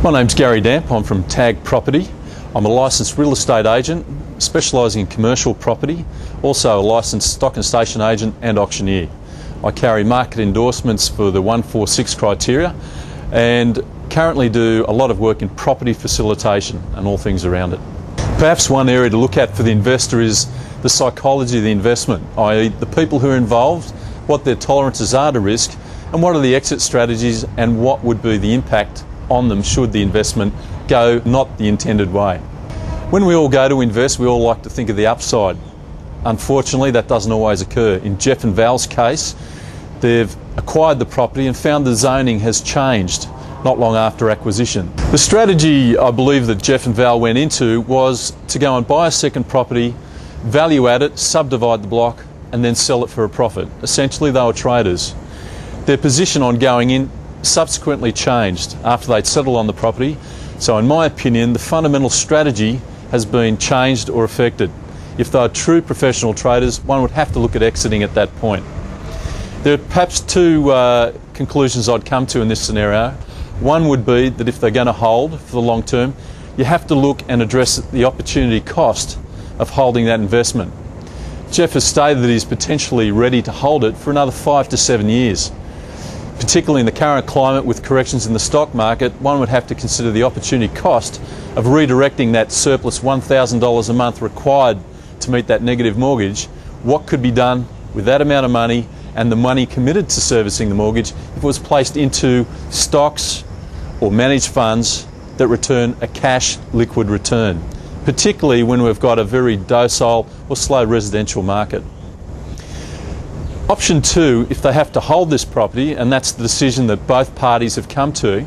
My name's Gary Damp. I'm from Tag Property. I'm a licensed real estate agent specialising in commercial property, also a licensed stock and station agent and auctioneer. I carry market endorsements for the 146 criteria and currently do a lot of work in property facilitation and all things around it. Perhaps one area to look at for the investor is the psychology of the investment, i.e. the people who are involved, what their tolerances are to risk, and what are the exit strategies and what would be the impact on them should the investment go not the intended way. When we all go to invest, we all like to think of the upside. Unfortunately, that doesn't always occur. In Jeff and Val's case, they've acquired the property and found the zoning has changed not long after acquisition. The strategy I believe that Jeff and Val went into was to go and buy a second property, value add it, subdivide the block, and then sell it for a profit. Essentially, they were traders. Their position on going in subsequently changed after they'd settled on the property. So in my opinion, the fundamental strategy has been changed or affected. If they are true professional traders, one would have to look at exiting at that point. There are perhaps two conclusions I'd come to in this scenario. One would be that if they're going to hold for the long term, you have to look and address the opportunity cost of holding that investment. Jeff has stated that he's potentially ready to hold it for another 5 to 7 years. Particularly in the current climate with corrections in the stock market, one would have to consider the opportunity cost of redirecting that surplus $1,000 a month required to meet that negative mortgage. What could be done with that amount of money and the money committed to servicing the mortgage if it was placed into stocks or managed funds that return a cash liquid return, particularly when we've got a very docile or slow residential market. Option two, if they have to hold this property, and that's the decision that both parties have come to,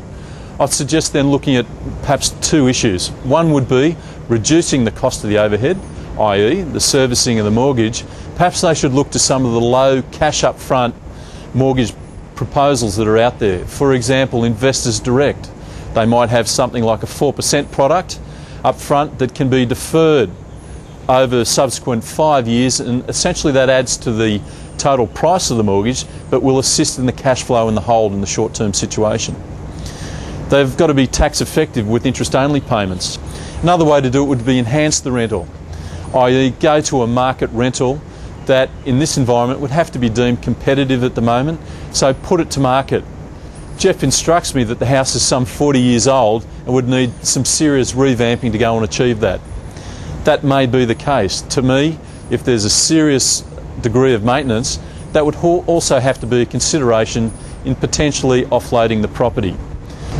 I'd suggest then looking at perhaps two issues. One would be reducing the cost of the overhead, i.e. the servicing of the mortgage. Perhaps they should look to some of the low cash up front mortgage proposals that are out there. For example, Investors Direct. They might have something like a 4% product up front that can be deferred over subsequent 5 years, and essentially that adds to the total price of the mortgage but will assist in the cash flow and the hold in the short-term situation. They've got to be tax effective with interest-only payments. Another way to do it would be enhance the rental, i.e. go to a market rental that in this environment would have to be deemed competitive at the moment, so put it to market. Jeff instructs me that the house is some 40 years old and would need some serious revamping to go and achieve that. That may be the case. To me, if there's a serious degree of maintenance, that would also have to be a consideration in potentially offloading the property.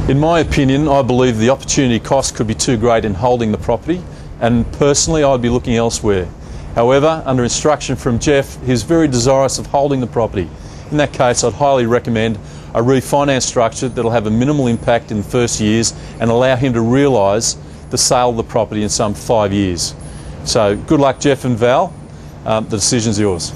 In my opinion, I believe the opportunity cost could be too great in holding the property, and personally I'd be looking elsewhere. However, under instruction from Jeff, he's very desirous of holding the property. In that case, I'd highly recommend a refinance structure that'll have a minimal impact in the first years and allow him to realise the sale of the property in some 5 years. So good luck, Jeff and Val. The decision's yours.